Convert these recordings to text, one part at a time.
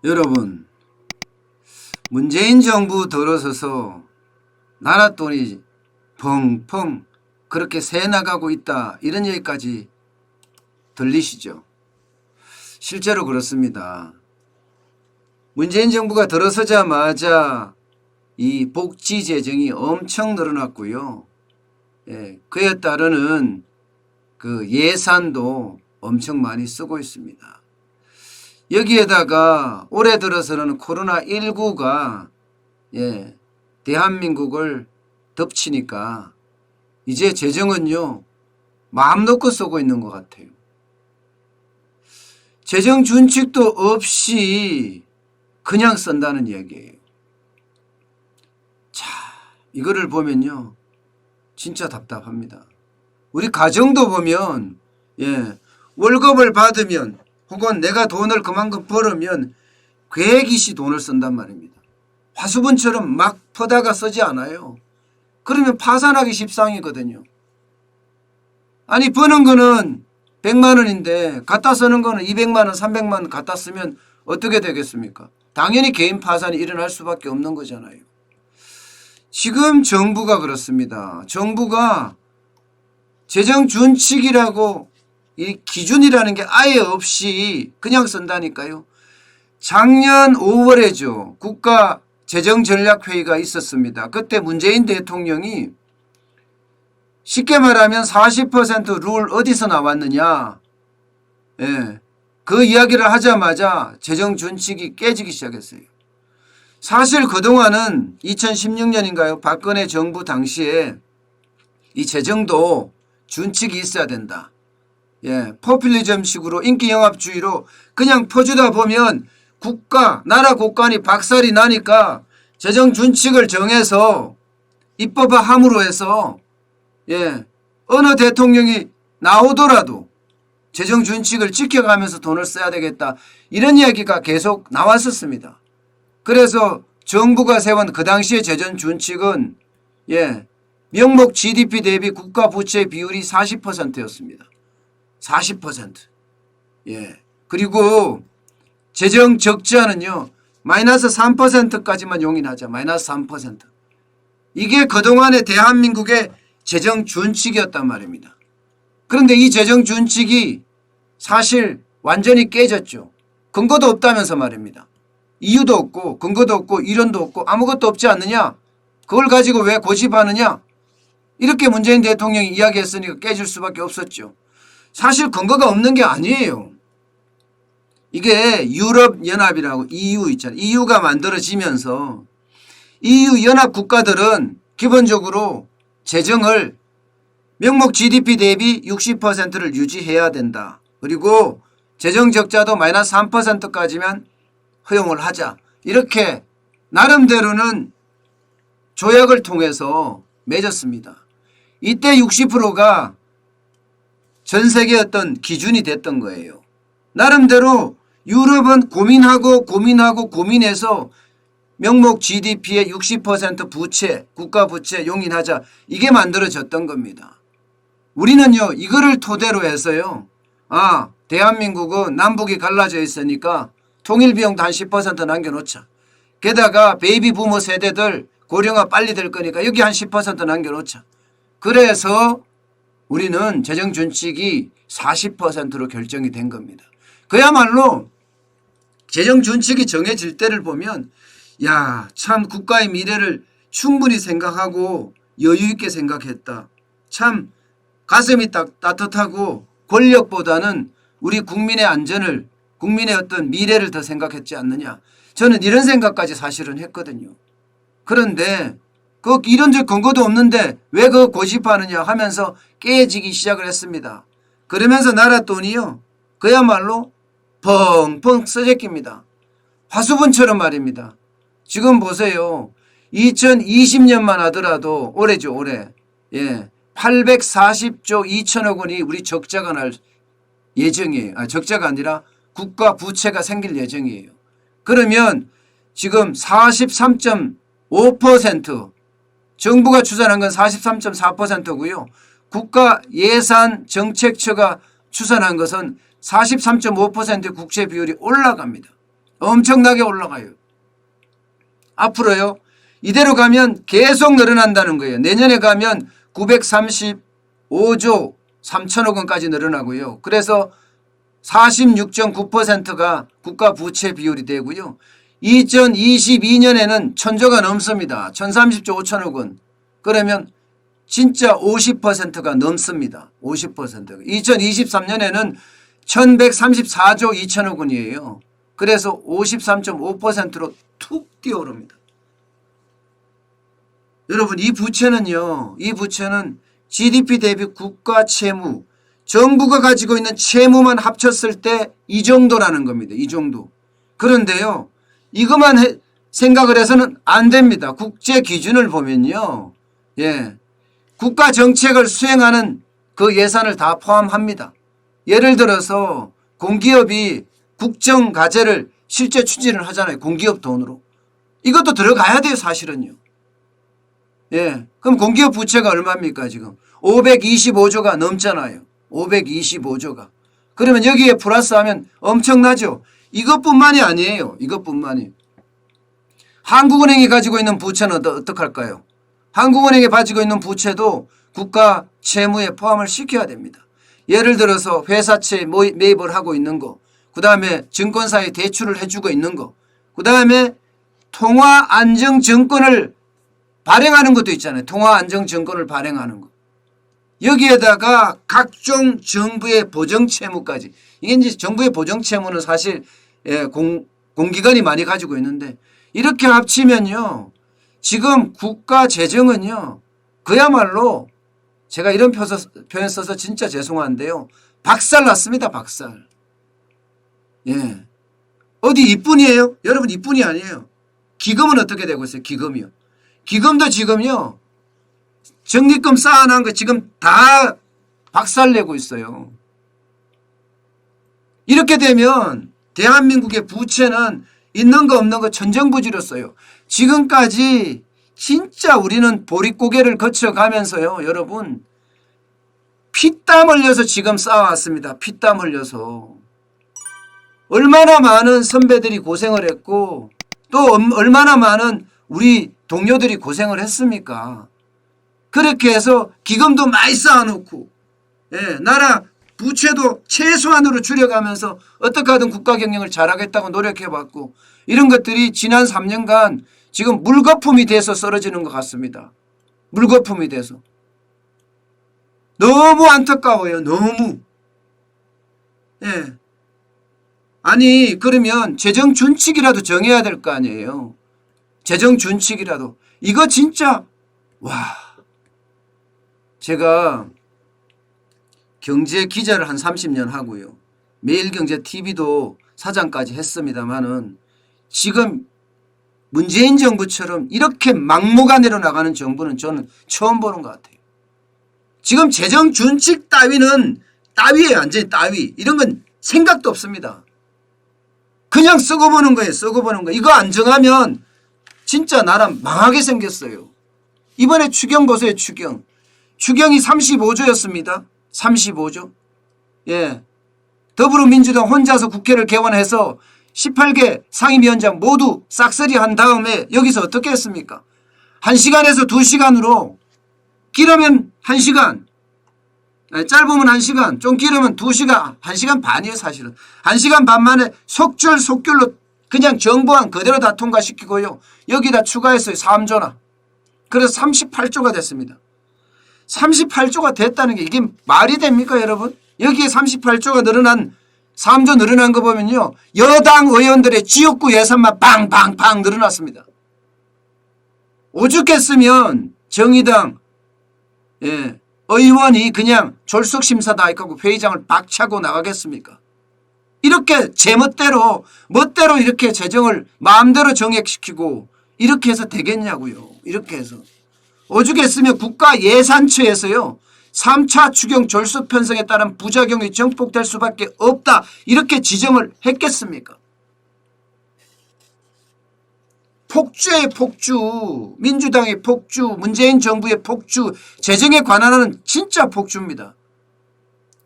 여러분, 문재인 정부 들어서서 나라 돈이 펑펑 그렇게 새 나가고 있다, 이런 얘기까지 들리시죠? 실제로 그렇습니다. 문재인 정부가 들어서자마자 이 복지 재정이 엄청 늘어났고요. 그에 따르는 그 예산도 엄청 많이 쓰고 있습니다. 여기에다가 올해 들어서는 코로나19가 대한민국을 덮치니까 이제 재정은요, 마음 놓고 쓰고 있는 것 같아요. 재정 준칙도 없이 그냥 쓴다는 이야기예요. 자, 이거를 보면요, 진짜 답답합니다. 우리 가정도 보면 월급을 받으면 혹은 내가 돈을 그만큼 벌으면 계획이시 돈을 쓴단 말입니다. 화수분처럼 막 퍼다가 쓰지 않아요. 그러면 파산하기 십상이거든요. 아니, 버는 거는 100만 원인데 갖다 쓰는 거는 200만 원, 300만 원 갖다 쓰면 어떻게 되겠습니까? 당연히 개인 파산이 일어날 수밖에 없는 거잖아요. 지금 정부가 그렇습니다. 정부가 재정 준칙이라고 이 기준이라는 게 아예 없이 그냥 쓴다니까요. 작년 5월에죠. 국가재정전략회의가 있었습니다. 그때 문재인 대통령이 쉽게 말하면 40%룰 어디서 나왔느냐. 그 이야기를 하자마자 재정 준칙이 깨지기 시작했어요. 사실 그동안은 2016년인가요? 박근혜 정부 당시에 이 재정도 준칙이 있어야 된다. 포퓰리즘식으로 인기영합주의로 그냥 퍼주다 보면 나라 국간이 박살이 나니까 재정 준칙을 정해서 입법화함으로 해서 어느 대통령이 나오더라도 재정 준칙을 지켜가면서 돈을 써야 되겠다, 이런 이야기가 계속 나왔었습니다. 그래서 정부가 세운 그 당시의 재정 준칙은 명목 GDP 대비 국가 부채 비율이 40%였습니다. 40%. 그리고 재정 적자는요, 마이너스 3%까지만 용인하자. 마이너스 3%. 이게 그동안의 대한민국의 재정 준칙이었단 말입니다. 그런데 이 재정 준칙이 사실 완전히 깨졌죠. 근거도 없다면서 말입니다. 이유도 없고 근거도 없고 이론도 없고 아무것도 없지 않느냐. 그걸 가지고 왜 고집하느냐. 이렇게 문재인 대통령이 이야기했으니까 깨질 수밖에 없었죠. 사실 근거가 없는 게 아니에요. 이게 유럽연합이라고 EU 있잖아요. EU가 만들어지면서 EU 연합 국가들은 기본적으로 재정을 명목 GDP 대비 60%를 유지해야 된다. 그리고 재정 적자도 마이너스 3%까지만 허용을 하자. 이렇게 나름대로는 조약을 통해서 맺었습니다. 이때 60%가 전 세계 어떤 기준이 됐던 거예요. 나름대로 유럽은 고민해서 명목 GDP의 60% 부채, 국가 부채 용인하자, 이게 만들어졌던 겁니다. 우리는요, 이거를 토대로 해서요, 대한민국은 남북이 갈라져 있으니까 통일 비용도 한 10% 남겨놓자. 게다가 베이비 부모 세대들 고령화 빨리 될 거니까 여기 한 10% 남겨놓자. 그래서 우리는 재정 준칙이 40%로 결정이 된 겁니다. 그야말로 재정 준칙이 정해질 때를 보면 참 국가의 미래를 충분히 생각하고 여유 있게 생각했다. 참 가슴이 따뜻하고 권력보다는 우리 국민의 안전을, 국민의 어떤 미래를 더 생각했지 않느냐. 저는 이런 생각까지 사실은 했거든요. 그런데 그 이론적 근거도 없는데 왜 그거 고집하느냐 하면서 깨지기 시작을 했습니다. 그러면서 나라 돈이요, 그야말로 펑펑 써제낍니다. 화수분처럼 말입니다. 지금 보세요. 2020년만 하더라도 올해죠, 올해. 840조 2천억 원이 우리 적자가 날 예정이에요. 적자가 아니라 국가 부채가 생길 예정이에요. 그러면 지금 43.5%, 정부가 추산한 건 43.4%고요. 국가예산정책처가 추산한 것은 43.5% 국채 비율이 올라갑니다. 엄청나게 올라가요. 앞으로요. 이대로 가면 계속 늘어난다는 거예요. 내년에 가면 935조 3천억 원까지 늘어나고요. 그래서 46.9%가 국가 부채 비율이 되고요. 2022년에는 1,000조가 넘습니다. 1,030조 5천억 원. 그러면 진짜 50%가 넘습니다. 50%가. 2023년에는 1,134조 2천억 원이에요. 그래서 53.5%로 툭 뛰어오릅니다. 여러분 이 부채는요. 이 부채는 GDP 대비 국가 채무, 정부가 가지고 있는 채무만 합쳤을 때 이 정도라는 겁니다. 이 정도. 그런데요. 이것만 생각을 해서는 안 됩니다. 국제 기준을 보면요. 예. 국가 정책을 수행하는 그 예산을 다 포함합니다. 예를 들어서 공기업이 국정 과제를 실제 추진을 하잖아요. 공기업 돈으로. 이것도 들어가야 돼요. 사실은요. 예. 그럼 공기업 부채가 얼마입니까 지금? 525조가 넘잖아요. 525조가. 그러면 여기에 플러스하면 엄청나죠. 이것뿐만이 아니에요. 이것뿐만이. 한국은행이 가지고 있는 부채는 어떡할까요? 한국은행이 가지고 있는 부채도 국가 채무에 포함을 시켜야 됩니다. 예를 들어서 회사채 매입을 하고 있는 거, 그 다음에 증권사에 대출을 해주고 있는 거, 그 다음에 통화안정증권을 발행하는 것도 있잖아요. 통화안정증권을 발행하는 거. 여기에다가 각종 정부의 보정채무까지. 이게 이제 정부의 보정채무는 사실 공기관이 많이 가지고 있는데 이렇게 합치면요. 지금 국가 재정은요. 그야말로 제가 이런 표현 써서 진짜 죄송한데요. 박살 났습니다. 박살. 예. 어디 이뿐이에요? 여러분 이뿐이 아니에요. 기금은 어떻게 되고 있어요? 기금이요. 기금도 지금요. 적립금 쌓아놓은 거 지금 다 박살내고 있어요. 이렇게 되면 대한민국의 부채는 있는 거 없는 거 천정부지로써요. 지금까지 진짜 우리는 보릿고개를 거쳐가면서요. 여러분 피땀 흘려서 지금 쌓아왔습니다. 피땀 흘려서. 얼마나 많은 선배들이 고생을 했고 또 얼마나 많은 우리 동료들이 고생을 했습니까? 그렇게 해서 기금도 많이 쌓아놓고 예, 나라 부채도 최소한으로 줄여가면서 어떻게 하든 국가 경영을 잘하겠다고 노력해봤고 이런 것들이 지난 3년간 지금 물거품이 돼서 쓰러지는 것 같습니다. 물거품이 돼서. 너무 안타까워요. 너무. 예. 아니 그러면 재정 준칙이라도 정해야 될 거 아니에요. 재정 준칙이라도. 이거 진짜 와. 제가 경제 기자를 한 30년 하고요. 매일경제TV도 사장까지 했습니다마는 지금 문재인 정부처럼 이렇게 막무가내로 나가는 정부는 저는 처음 보는 것 같아요. 지금 재정 준칙 따위는 따위예요. 완전히 따위. 이런 건 생각도 없습니다. 그냥 썩어보는 거예요. 썩어보는 거. 이거 안 정하면 진짜 나라 망하게 생겼어요. 이번에 추경 보세요. 추경. 추경이 35조였습니다. 35조. 예. 더불어민주당 혼자서 국회를 개원해서 18개 상임위원장 모두 싹쓸이 한 다음에 여기서 어떻게 했습니까? 1시간에서 2시간으로 길으면 1시간, 짧으면 1시간, 좀 길으면 2시간, 1시간 반이에요 사실은. 1시간 반 만에 속줄로 그냥 정부안 그대로 다 통과시키고요. 여기다 추가했어요. 3조나. 그래서 38조가 됐습니다. 38조가 됐다는 게 이게 말이 됩니까 여러분? 여기에 38조가 늘어난 3조 늘어난 거 보면요. 여당 의원들의 지역구 예산만 빵빵빵 늘어났습니다. 오죽했으면 정의당 의원이 그냥 졸속심사다 하고 회의장을 박차고 나가겠습니까? 이렇게 제멋대로 멋대로 이렇게 재정을 마음대로 정액시키고 이렇게 해서 되겠냐고요. 이렇게 해서. 오죽했으면 국가예산처에서요. 3차 추경 졸속 편성에 따른 부작용이 증폭될 수밖에 없다. 이렇게 지정을 했겠습니까? 폭주의 폭주, 민주당의 폭주, 문재인 정부의 폭주, 재정에 관한하는 진짜 폭주입니다.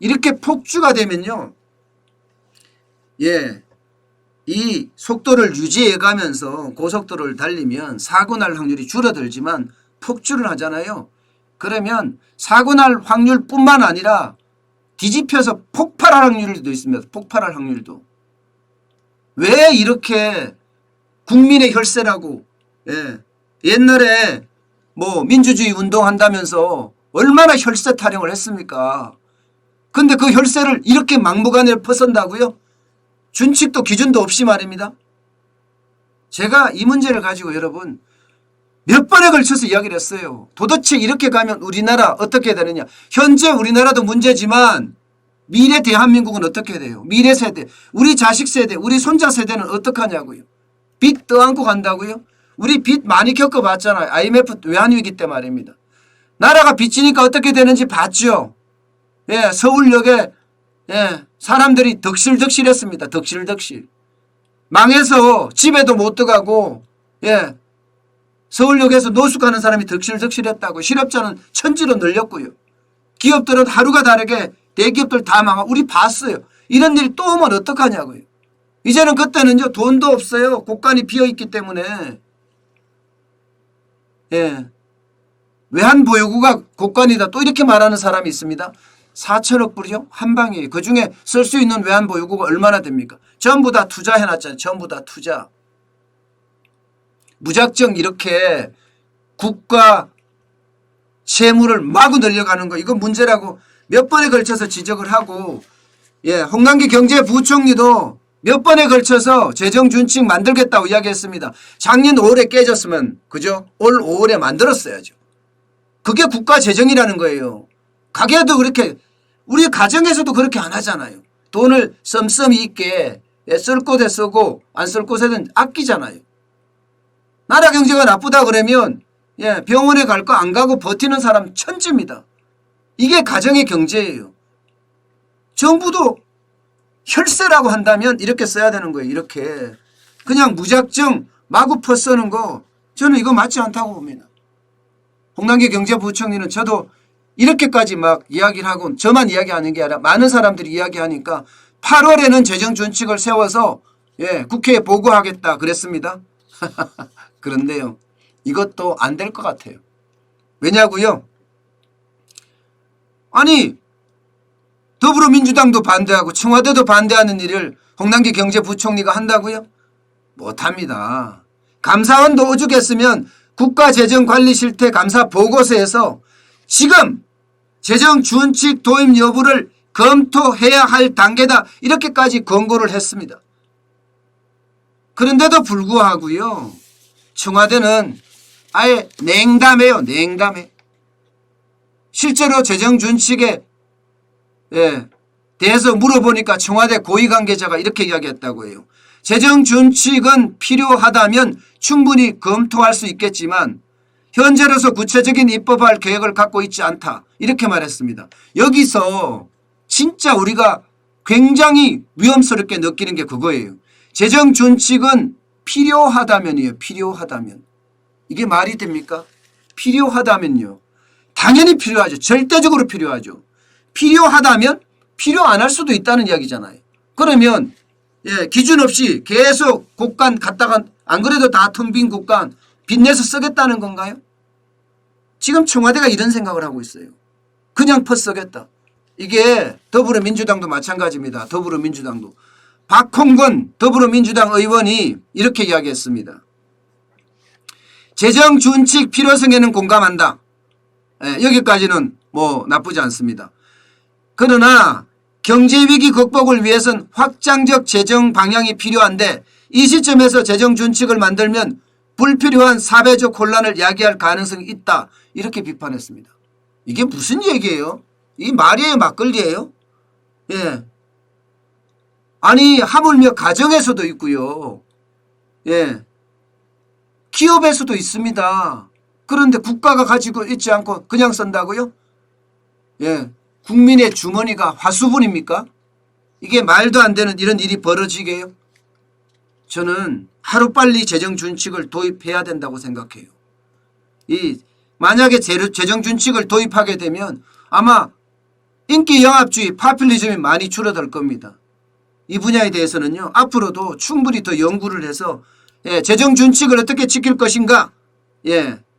이렇게 폭주가 되면요. 예. 이 속도를 유지해 가면서 고속도로를 달리면 사고 날 확률이 줄어들지만 폭주를 하잖아요. 그러면 사고 날 확률뿐만 아니라 뒤집혀서 폭발할 확률도 있습니다. 폭발할 확률도. 왜 이렇게 국민의 혈세라고, 예. 옛날에 뭐 민주주의 운동한다면서 얼마나 혈세 타령을 했습니까? 근데 그 혈세를 이렇게 막무가내로 퍼선다고요? 준칙도 기준도 없이 말입니다. 제가 이 문제를 가지고 여러분 몇 번에 걸쳐서 이야기를 했어요. 도대체 이렇게 가면 우리나라 어떻게 되느냐. 현재 우리나라도 문제지만 미래 대한민국은 어떻게 돼요? 미래 세대, 우리 자식 세대, 우리 손자 세대는 어떡하냐고요. 빚 떠안고 간다고요? 우리 빚 많이 겪어봤잖아요. IMF 외환위기 때 말입니다. 나라가 빚지니까 어떻게 되는지 봤죠. 예, 서울역에 예, 사람들이 덕실덕실했습니다. 덕실덕실. 망해서 집에도 못 들어가고 예, 서울역에서 노숙하는 사람이 덕실덕실했다고. 실업자는 천지로 늘렸고요. 기업들은 하루가 다르게 대기업들 다 망하고 우리 봤어요. 이런 일이 또 오면 어떡하냐고요. 이제는 그때는요 돈도 없어요. 곳간이 비어있기 때문에 예, 외환보유고가 곳간이다 또 이렇게 말하는 사람이 있습니다. 4천억 불이요? 한 방이에요. 그중에 쓸 수 있는 외환보유고가 얼마나 됩니까? 전부 다 투자해놨잖아요. 전부 다 투자. 무작정 이렇게 국가 채무를 마구 늘려가는 거 이거 문제라고 몇 번에 걸쳐서 지적을 하고 예, 홍남기 경제부총리도 몇 번에 걸쳐서 재정준칙 만들겠다고 이야기했습니다. 작년 5월에 깨졌으면 그죠? 올 5월에 만들었어야죠. 그게 국가 재정이라는 거예요. 가게도 그렇게 우리 가정에서도 그렇게 안 하잖아요. 돈을 썸썸이 있게 쓸 곳에 쓰고 안 쓸 곳에는 아끼잖아요. 나라 경제가 나쁘다 그러면 예, 병원에 갈 거 안 가고 버티는 사람 천지입니다. 이게 가정의 경제예요. 정부도 혈세라고 한다면 이렇게 써야 되는 거예요. 이렇게. 그냥 무작정 마구 퍼쓰는 거 저는 이거 맞지 않다고 봅니다. 홍남기 경제부총리는 저도 이렇게까지 막 이야기를 하고 저만 이야기하는 게 아니라 많은 사람들이 이야기하니까 8월에는 재정준칙을 세워서 예, 국회에 보고하겠다 그랬습니다. 그런데요. 이것도 안 될 것 같아요. 왜냐고요? 아니 더불어민주당도 반대하고 청와대도 반대하는 일을 홍남기 경제부총리가 한다고요? 못합니다. 감사원도 오죽했으면 국가재정관리실태 감사 보고서에서 지금 재정준칙 도입 여부를 검토해야 할 단계다 이렇게까지 권고를 했습니다. 그런데도 불구하고요. 청와대는 아예 냉담해요. 냉담해. 실제로 재정준칙에 예, 대해서 물어보니까 청와대 고위관계자가 이렇게 이야기했다고 해요. 재정준칙은 필요하다면 충분히 검토할 수 있겠지만 현재로서 구체적인 입법할 계획을 갖고 있지 않다. 이렇게 말했습니다. 여기서 진짜 우리가 굉장히 위험스럽게 느끼는 게 그거예요. 재정준칙은 필요하다면이에요. 필요하다면. 이게 말이 됩니까? 필요하다면요. 당연히 필요하죠. 절대적으로 필요하죠. 필요하다면 필요 안 할 수도 있다는 이야기잖아요. 그러면 예, 기준 없이 계속 국간 갖다가 안 그래도 다 텅 빈 국간 빚내서 쓰겠다는 건가요? 지금 청와대가 이런 생각을 하고 있어요. 그냥 퍼쓰겠다. 이게 더불어민주당도 마찬가지입니다. 더불어민주당도. 박홍근 더불어민주당 의원이 이렇게 이야기했습니다. 재정준칙 필요성에는 공감한다. 예, 여기까지는 뭐 나쁘지 않습니다. 그러나 경제위기 극복을 위해서는 확장적 재정 방향이 필요한데 이 시점에서 재정준칙을 만들면 불필요한 사회적 혼란을 야기할 가능성이 있다. 이렇게 비판했습니다. 이게 무슨 얘기예요? 이 말이에요? 막걸리예요? 예. 아니 하물며 가정에서도 있고요. 예. 기업에서도 있습니다. 그런데 국가가 가지고 있지 않고 그냥 쓴다고요? 예. 국민의 주머니가 화수분입니까? 이게 말도 안 되는 이런 일이 벌어지게요? 저는 하루빨리 재정준칙을 도입해야 된다고 생각해요. 만약에 재정준칙을 도입하게 되면 아마 인기영합주의 파퓰리즘이 많이 줄어들 겁니다. 이 분야에 대해서는요 앞으로도 충분히 더 연구를 해서 재정 준칙을 어떻게 지킬 것인가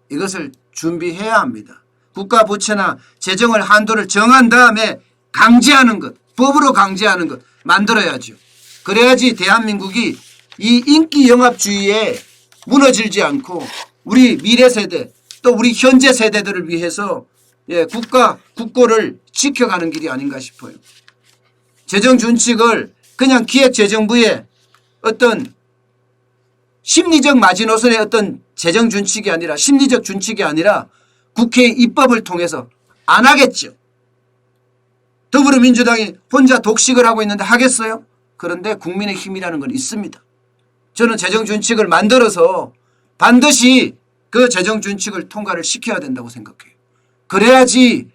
이것을 준비해야 합니다. 국가 부채나 재정을 한도를 정한 다음에 강제하는 것, 법으로 강제하는 것 만들어야죠. 그래야지 대한민국이 이 인기 영합주의에 무너지지 않고 우리 미래 세대 또 우리 현재 세대들을 위해서 국가 국고를 지켜가는 길이 아닌가 싶어요. 재정 준칙을 그냥 기획재정부의 어떤 심리적 마지노선의 어떤 재정 준칙이 아니라 심리적 준칙이 아니라 국회의 입법을 통해서 안 하겠죠. 더불어민주당이 혼자 독식을 하고 있는데 하겠어요? 그런데 국민의 힘이라는 건 있습니다. 저는 재정 준칙을 만들어서 반드시 그 재정 준칙을 통과를 시켜야 된다고 생각해요. 그래야지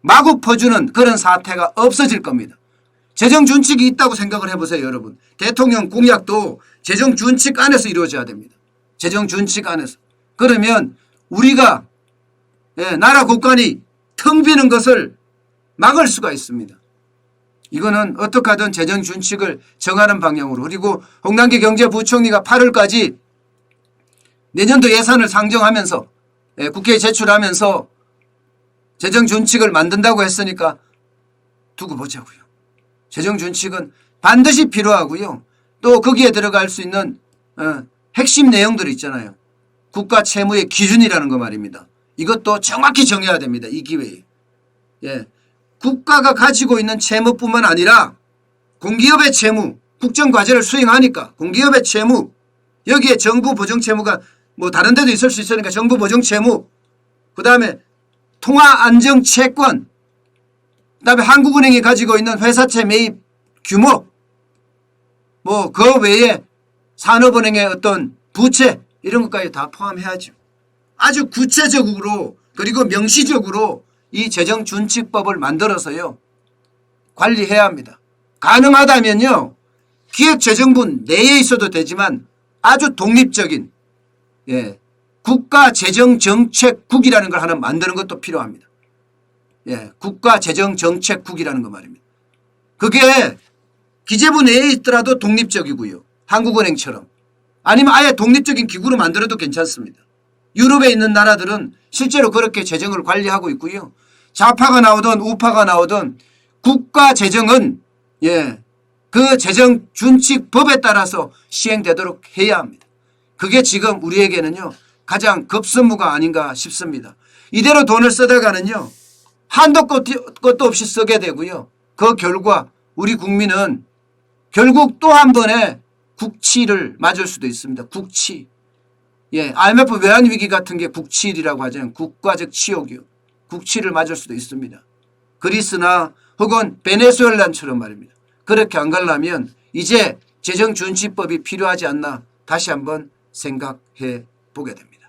마구 퍼주는 그런 사태가 없어질 겁니다. 재정 준칙이 있다고 생각을 해보세요, 여러분. 대통령 공약도 재정 준칙 안에서 이루어져야 됩니다. 재정 준칙 안에서. 그러면 우리가 나라 국간이 텅 비는 것을 막을 수가 있습니다. 이거는 어떻게 하든 재정 준칙을 정하는 방향으로. 그리고 홍남기 경제부총리가 8월까지 내년도 예산을 상정하면서 국회에 제출하면서 재정 준칙을 만든다고 했으니까 두고 보자고요. 재정 준칙은 반드시 필요하고요. 또 거기에 들어갈 수 있는 핵심 내용들이 있잖아요. 국가 채무의 기준이라는 거 말입니다. 이것도 정확히 정해야 됩니다. 이 기회에. 국가가 가지고 있는 채무뿐만 아니라 공기업의 채무, 국정과제를 수행하니까 공기업의 채무, 여기에 정부 보정 채무가 뭐 다른 데도 있을 수 있으니까 정부 보정 채무, 그 다음에 통화 안정 채권, 그 다음에 한국은행이 가지고 있는 회사채 매입 규모, 뭐 그 외에 산업은행의 어떤 부채 이런 것까지 다 포함해야죠. 아주 구체적으로 그리고 명시적으로 이 재정준칙법을 만들어서요 관리해야 합니다. 가능하다면요 기획재정부 내에 있어도 되지만 아주 독립적인 국가재정정책국이라는 걸 하나 만드는 것도 필요합니다. 국가재정정책국이라는 거 말입니다. 그게 기재부 내에 있더라도 독립적이고요. 한국은행처럼. 아니면 아예 독립적인 기구로 만들어도 괜찮습니다. 유럽에 있는 나라들은 실제로 그렇게 재정을 관리하고 있고요. 좌파가 나오든 우파가 나오든 국가재정은 그 재정준칙법에 따라서 시행되도록 해야 합니다. 그게 지금 우리에게는요 가장 급선무가 아닌가 싶습니다. 이대로 돈을 쓰다가는요 한도 끝도 없이 쓰게 되고요. 그 결과 우리 국민은 결국 또 한 번의 국치를 맞을 수도 있습니다. 국치. IMF 외환위기 같은 게 국치일이라고 하잖아요. 국가적 치욕이요. 국치를 맞을 수도 있습니다. 그리스나 혹은 베네수엘라처럼 말입니다. 그렇게 안 가려면 이제 재정준칙법이 필요하지 않나 다시 한번 생각해 보게 됩니다.